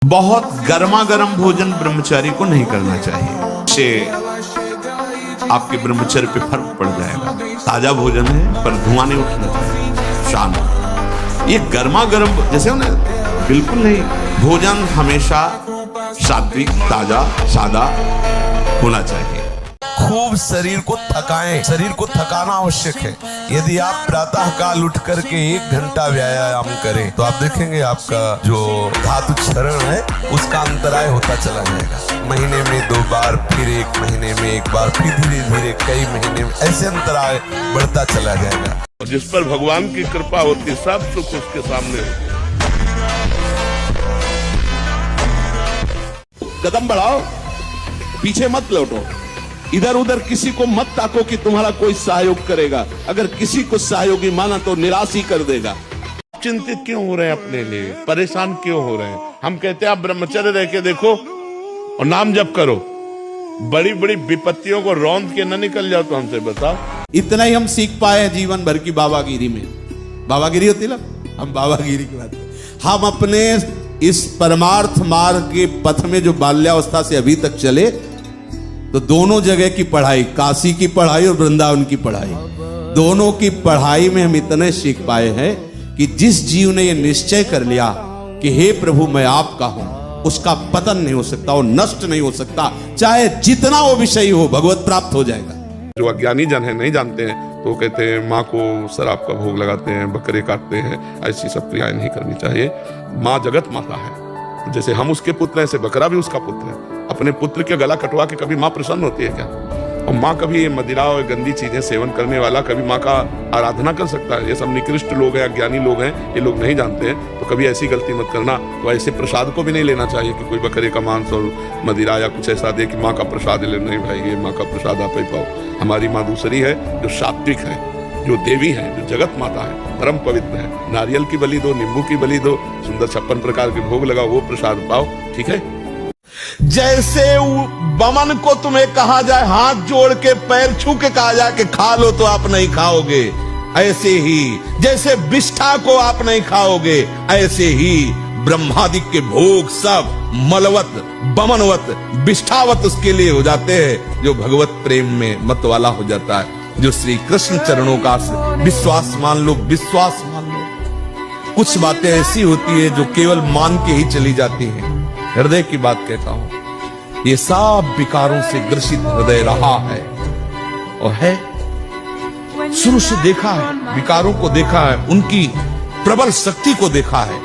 बहुत गर्मा गर्म भोजन ब्रह्मचारी को नहीं करना चाहिए, इससे आपके ब्रह्मचर्य पे फर्क पड़ जाएगा। ताजा भोजन है पर धुआं नहीं उठना चाहिए, शांत। ये गर्मा गर्म जैसे ना, बिल्कुल नहीं। भोजन हमेशा सात्विक, ताजा, सादा होना चाहिए। खूब शरीर को थकाएं, शरीर को थकाना आवश्यक है। यदि आप प्रातः काल उठ करके 1 घंटा व्यायाम करें तो आप देखेंगे आपका जो धातु क्षरण है उसका अंतराय होता चला जाएगा। महीने में 2 बार, फिर 1 महीने में 1 बार, फिर धीरे धीरे कई महीने में ऐसे अंतराय बढ़ता चला जाएगा। जिस पर भगवान की कृपा होती, सब सुख उसके सामने होता। कदम बढ़ाओ, पीछे मत लौटो, इधर उधर किसी को मत ताको कि तुम्हारा कोई सहयोग करेगा। अगर किसी को सहयोगी माना तो निराश ही कर देगा। चिंतित क्यों हो रहे हैं अपने लिए, परेशान क्यों हो रहे हैं? हम कहते हैं आप ब्रह्मचर्य रह के देखो और नाम जप करो, बड़ी बड़ी विपत्तियों को रौंद के न निकल जाओ। तो हमसे बताओ। इतना ही हम सीख पाए हैं जीवन भर की बाबागिरी में। बाबागिरी होती ना, हम बाबागिरी की बात करें। हम अपने इस परमार्थ मार्ग के पथ में जो बाल्यावस्था से अभी तक चले, तो दोनों जगह की पढ़ाई, काशी की पढ़ाई और वृंदावन की पढ़ाई, दोनों की पढ़ाई में हम इतने सीख पाए हैं कि जिस जीव ने यह निश्चय कर लिया कि हे प्रभु मैं आपका हूं, उसका पतन नहीं हो सकता, वो नष्ट नहीं हो सकता, चाहे जितना वो विषय हो, भगवत प्राप्त हो जाएगा। जो अज्ञानी जन है, नहीं जानते हैं, तो कहते हैं माँ को शराब का भोग लगाते हैं, बकरे काटते हैं, ऐसी सब क्रियाएं नहीं करनी चाहिए। माँ जगत माता है, जैसे हम उसके पुत्र हैं, ऐसे बकरा भी उसका पुत्र है। अपने पुत्र के गला कटवा के कभी माँ प्रसन्न होती है क्या? और माँ कभी ये मदिरा और गंदी चीजें सेवन करने वाला कभी माँ का आराधना कर सकता है? ये सब निकृष्ट लोग हैं, अज्ञानी लोग हैं, ये लोग नहीं जानते हैं। तो कभी ऐसी गलती मत करना। तो ऐसे प्रसाद को भी नहीं लेना चाहिए कि कोई बकरे का मांस और मदिरा या कुछ ऐसा दे कि माँ का प्रसाद ले। नहीं भाई, ये माँ का प्रसाद आप ही पाओ। हमारी माँ दूसरी है, जो सात्विक है, जो देवी है, जो जगत माता है, परम पवित्र है। नारियल की बलि दो, नींबू की बलि दो, सुंदर 56 प्रकार के भोग लगाओ, वो प्रसाद पाओ, ठीक है। जैसे बमन को तुम्हें कहा जाए, हाथ जोड़ के पैर छू के कहा जाए कि खा लो, तो आप नहीं खाओगे। ऐसे ही जैसे विष्ठा को आप नहीं खाओगे, ऐसे ही ब्रह्मादिक के भोग सब मलवत, बमनवत, विष्ठावत उसके लिए हो जाते हैं जो भगवत प्रेम में मत वाला हो जाता है, जो श्री कृष्ण चरणों का विश्वास मान लो, विश्वास मान लो। कुछ बातें ऐसी होती है जो केवल मान के ही चली जाती हैं। हृदय की बात कहता हूं, ये सब विकारों से ग्रसित हृदय रहा है और है, शुरू से देखा है, विकारों को देखा है, उनकी प्रबल शक्ति को देखा है,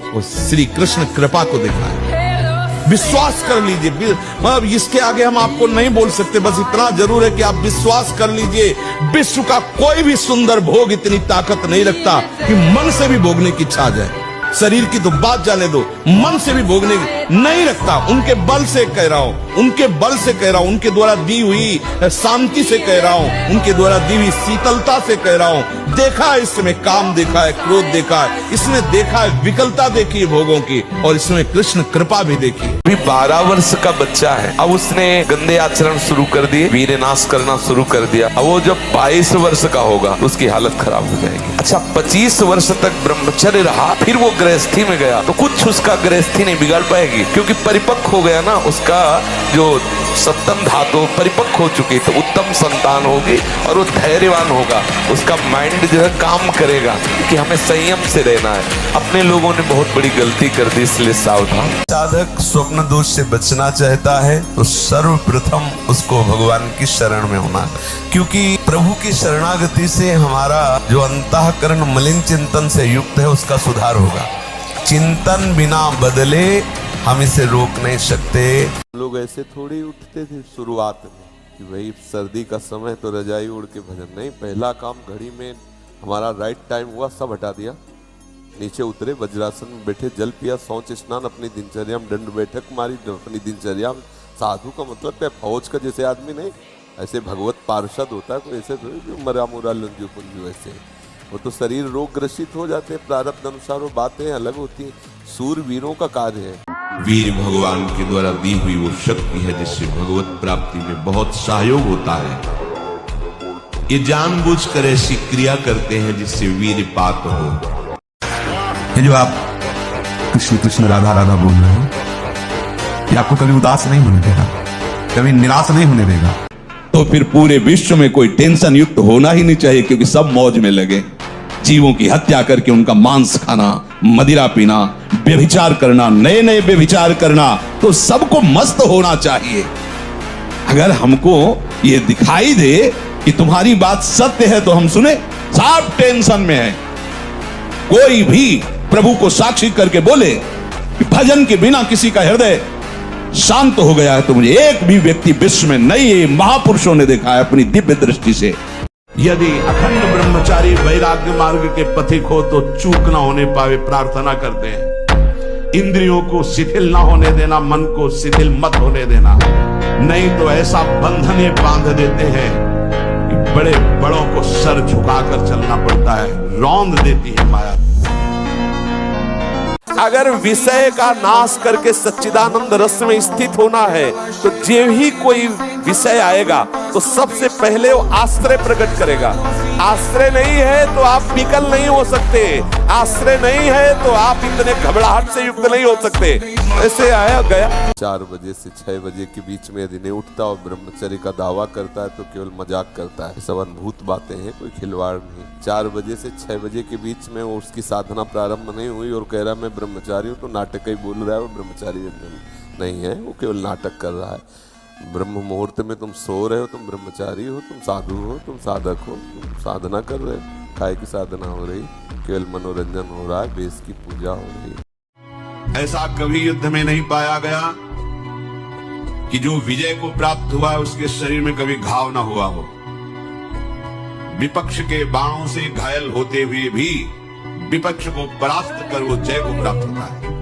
और श्री कृष्ण कृपा को देखा है। विश्वास कर लीजिए, मतलब इसके आगे हम आपको नहीं बोल सकते, बस इतना जरूर है कि आप विश्वास कर लीजिए। विश्व का कोई भी सुंदर भोग इतनी ताकत नहीं रखता कि मन से भी भोगने की इच्छा आ जाए। शरीर की तो बात जाने दो, मन से भी भोगने नहीं रखता। उनके बल से कह रहा हूं, उनके बल से कह रहा हूं, उनके द्वारा दी हुई शांति से कह रहा हूं, उनके द्वारा दी हुई शीतलता से कह रहा हूं। देखा है इसमें काम, देखा है क्रोध, देखा है इसमें, देखा है विकलता देखी है भोगों की, और इसमें कृष्ण कृपा भी देखी। अभी 12 वर्ष का बच्चा है, अब उसने गंदे आचरण शुरू कर दिए, वीर नाश करना शुरू कर दिया। अब वो जब 22 वर्ष का होगा तो उसकी हालत खराब हो जाएगी। अच्छा, 25 वर्ष तक ब्रह्मचर्य रहा, फिर वो गृहस्थी में गया, तो कुछ उसका गृहस्थी नहीं बिगाड़ पाएगी, क्योंकि परिपक्व हो गया ना, उसका जो सप्तम धातु परिपक्व हो चुकी, तो उत्तम संतान होगी और वो धैर्यवान होगा। उसका माइंड जो है काम करेगा कि हमें संयम से रहना है। अपने लोगों ने बहुत बड़ी गलती कर दी, इसलिए सावधान। साधक स्वप्न दोष से बचना चाहता है तो सर्वप्रथम उसको भगवान की शरण में होना, क्योंकि प्रभु की शरणागति से हमारा जो अंतःकरण मलिन चिंतन से युक्त है उसका सुधार होगा। चिंतन बिना बदले हम इसे रोक नहीं सकते। लोग ऐसे थोड़ी उठते थे शुरुआत में कि भाई सर्दी का समय तो रजाई उड़ के भजन नहीं। पहला काम घड़ी में हमारा राइट टाइम हुआ, सब हटा दिया, नीचे उतरे, वज्रासन में बैठे, जल पिया, शौच स्नान, अपनी दिनचर्या में दंड बैठक मारी, अपनी दिनचर्या में। साधु का मतलब क्या, फौज का जैसे आदमी नहीं, ऐसे भगवत पार्षद होता है कोई, ऐसे थोड़ी मरा मुरा लंजू पुंजू, ऐसे वो तो शरीर रोग ग्रसित हो जाते हैं। प्रारब्ध अनुसार वो बातें अलग होती हैं, सूरवीरों का कार्य है। वीर भगवान के द्वारा दी हुई वो शक्ति है जिससे भगवत प्राप्ति में बहुत सहयोग होता है। ये जानबूझकर ऐसी क्रिया करते हैं जिससे वीर पात हो। ये जो आप कृष्ण कृष्ण राधा राधा बोल रहे हैं, ये आपको कभी उदास नहीं होने देगा, कभी निराश नहीं होने देगा। तो फिर पूरे विश्व में कोई टेंशन युक्त होना ही नहीं चाहिए, क्योंकि सब मौज में लगे। जीवों की हत्या करके उनका मांस खाना, मदिरा पीना, व्यभिचार करना, नए नए व्यभिचार करना, तो सबको मस्त होना चाहिए। अगर हमको ये दिखाई दे कि तुम्हारी बात सत्य है तो हम सुने, सब टेंशन में है। कोई भी प्रभु को साक्षी करके बोले कि भजन के बिना किसी का हृदय शांत हो गया है, तो मुझे एक भी व्यक्ति विश्व में नहीं महापुरुषों ने देखा है अपनी दिव्य दृष्टि से। यदि अखंड ब्रह्मचारी वैराग्य मार्ग के पथिक हो तो चूक ना होने पावे प्रार्थना करते हैं। इंद्रियों को शिथिल ना होने देना, मन को शिथिल मत होने देना, नहीं तो ऐसा बंधन ये बांध देते हैं कि बड़े बड़ों को सर झुकाकर चलना पड़ता है, रौंद देती है माया। अगर विषय का नाश करके सच्चिदानंद रस में स्थित होना है तो जो ही कोई विषय आएगा तो सबसे पहले वो आश्रय प्रकट करेगा। आश्रय नहीं है तो आप विकल नहीं हो सकते, आश्रय नहीं है तो आप इतने घबराहट से युक्त नहीं हो सकते। ऐसे आया गया 4 बजे से 6 बजे के बीच में यदि नहीं उठता और ब्रह्मचर्य का दावा करता है तो केवल मजाक करता है। सब अनुभूत बातें हैं, कोई खिलवाड़ नहीं। 4 बजे से 6 बजे के बीच में उसकी साधना प्रारंभ नहीं हुई और कह रहा मैं ब्रह्मचारी हूँ, तो नाटक ही बोल रहा है, वो ब्रह्मचारी नहीं है, वो केवल नाटक कर रहा है। ब्रह्म मुहूर्त में तुम सो रहे हो, तुम ब्रह्मचारी हो, तुम साधु हो, तुम साधक हो, तुम साधना कर रहे हो, काय की साधना हो रही, केवल मनोरंजन हो रहा है, बेस की पूजा हो रही है। ऐसा कभी युद्ध में नहीं पाया गया कि जो विजय को प्राप्त हुआ उसके शरीर में कभी घाव ना हुआ हो। विपक्ष के बाणों से घायल होते हुए भी विपक्ष को परास्त कर वो जय को प्राप्त होता है।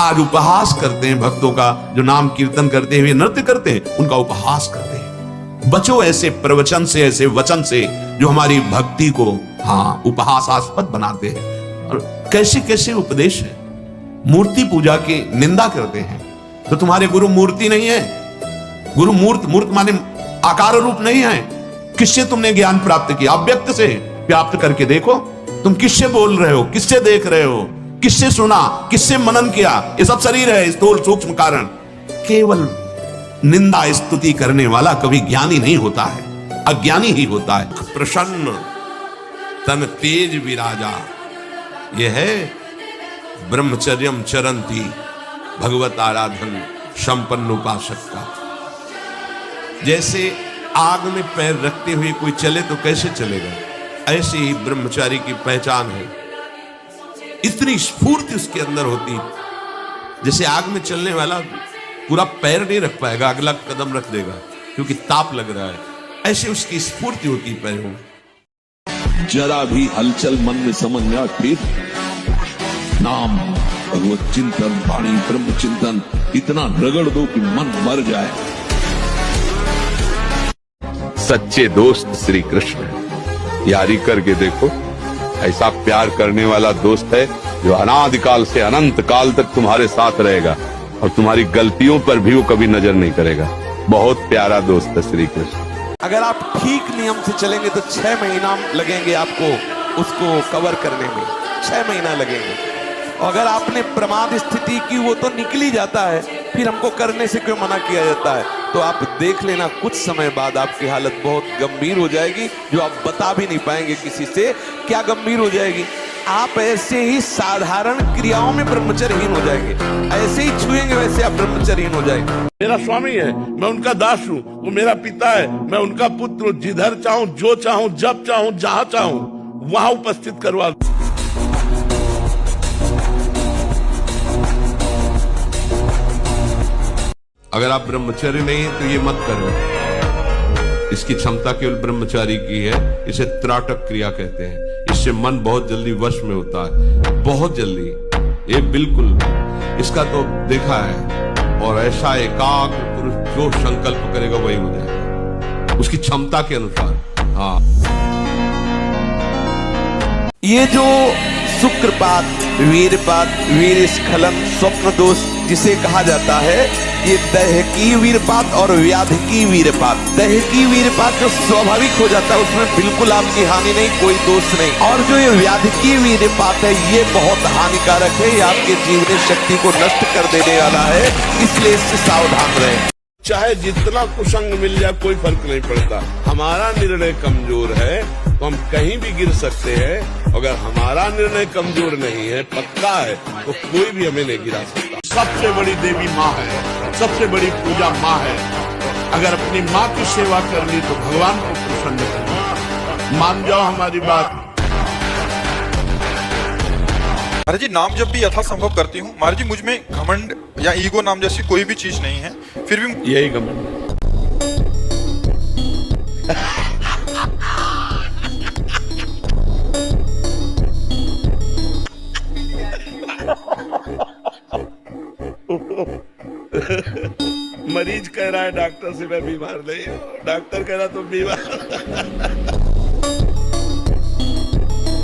आज उपहास करते हैं भक्तों का, जो नाम कीर्तन करते हुए नृत्य करते हैं उनका उपहास करते हैं। बचो ऐसे प्रवचन से, ऐसे वचन से जो हमारी भक्ति को उपहासास्पद बनाते हैं। और कैसे कैसे उपदेश है, मूर्ति पूजा की निंदा करते हैं। तो तुम्हारे गुरु मूर्ति नहीं है, गुरु मूर्त माने आकार रूप नहीं है। किससे तुमने ज्ञान प्राप्त किया? अव्यक्त से प्राप्त करके देखो। तुम किससे बोल रहे हो, किससे देख रहे हो, किससे सुना, किससे मनन किया? ये सब शरीर है, स्थूल सूक्ष्म कारण। केवल निंदा स्तुति करने वाला कभी ज्ञानी नहीं होता है, अज्ञानी ही होता है। प्रसन्न तन तेज विराजा, यह है ब्रह्मचर्यम चरंती भगवत आराधन संपन्न उपासक का। जैसे आग में पैर रखते हुए कोई चले तो कैसे चलेगा, ऐसे ही ब्रह्मचारी की पहचान है। इतनी स्फूर्ति उसके अंदर होती, जैसे आग में चलने वाला पूरा पैर नहीं रख पाएगा, अगला कदम रख देगा क्योंकि ताप लग रहा है, ऐसे उसकी स्फूर्ति होती पैरों में। जरा भी हलचल मन में समझ में फिर नाम भगवत चिंतन, वाणी ब्रह्म चिंतन इतना रगड़ दो कि मन मर जाए। सच्चे दोस्त श्री कृष्ण, यारी करके देखो, ऐसा प्यार करने वाला दोस्त है जो अनादिकाल से अनंत काल तक तुम्हारे साथ रहेगा और तुम्हारी गलतियों पर भी वो कभी नजर नहीं करेगा। बहुत प्यारा दोस्त है श्री कृष्ण। अगर आप ठीक नियम से चलेंगे तो 6 महीना लगेंगे आपको उसको कवर करने में, 6 महीना लगेंगे। अगर आपने प्रमाद स्थिति की वो तो निकल ही जाता है, फिर हमको करने से क्यों मना किया जाता है? तो आप देख लेना कुछ समय बाद आपकी हालत बहुत गंभीर हो जाएगी, जो आप बता भी नहीं पाएंगे किसी से क्या गंभीर हो जाएगी। आप ऐसे ही साधारण क्रियाओं में ब्रह्मचर्यहीन हो जाएंगे, ऐसे ही छुएंगे वैसे आप ब्रह्मचर्यहीन हो जाएंगे। मेरा स्वामी है, मैं उनका दास हूँ, वो मेरा पिता है, मैं उनका पुत्र हूँ, जिधर चाहूँ, जो चाहूँ, जब चाहूँ, जहाँ चाहूँ वहां उपस्थित करवा। अगर आप ब्रह्मचर्य नहीं है तो ये मत करो। इसकी क्षमता केवल ब्रह्मचारी की है। इसे त्राटक क्रिया कहते हैं। इससे मन बहुत जल्दी वश में होता है, बहुत जल्दी। ये बिल्कुल इसका तो देखा है। और ऐसा एकाग्र पुरुष जो संकल्प करेगा वही हो जाएगा उसकी क्षमता के अनुसार। हाँ, ये जो शुक्रपात, वीरपात, वीर स्खलन, स्वप्न दोष जिसे कहा जाता है, ये दैह की वीरपात और व्याधि की वीरपात। दैह की वीरपात जो स्वाभाविक हो जाता है उसमें बिल्कुल आपकी हानि नहीं, कोई दोष नहीं। और जो ये व्याधि की वीरपात है ये बहुत हानिकारक है, ये आपके जीवनी शक्ति को नष्ट कर देने वाला है, इसलिए इससे सावधान रहें। चाहे जितना कुसंग मिल जाए कोई फर्क नहीं पड़ता। हमारा निर्णय कमजोर है तो हम कहीं भी गिर सकते हैं। अगर हमारा निर्णय कमजोर नहीं है, पक्का है, तो कोई भी हमें नहीं गिरा सकता। सबसे बड़ी देवी माँ है, सबसे बड़ी पूजा माँ है। अगर अपनी माँ की सेवा कर ली तो भगवान को प्रसन्न करना। मान जाओ हमारी बात। महाराज जी, नाम जब भी यथासंभव करती हूँ महाराज जी, मुझ में घमंड या ईगो नाम जैसी कोई भी चीज नहीं है, फिर भी यही घमंड है। मरीज कह रहा है डॉक्टर से मैं बीमार नहीं हूँ, डॉक्टर कह रहा तुम बीमार।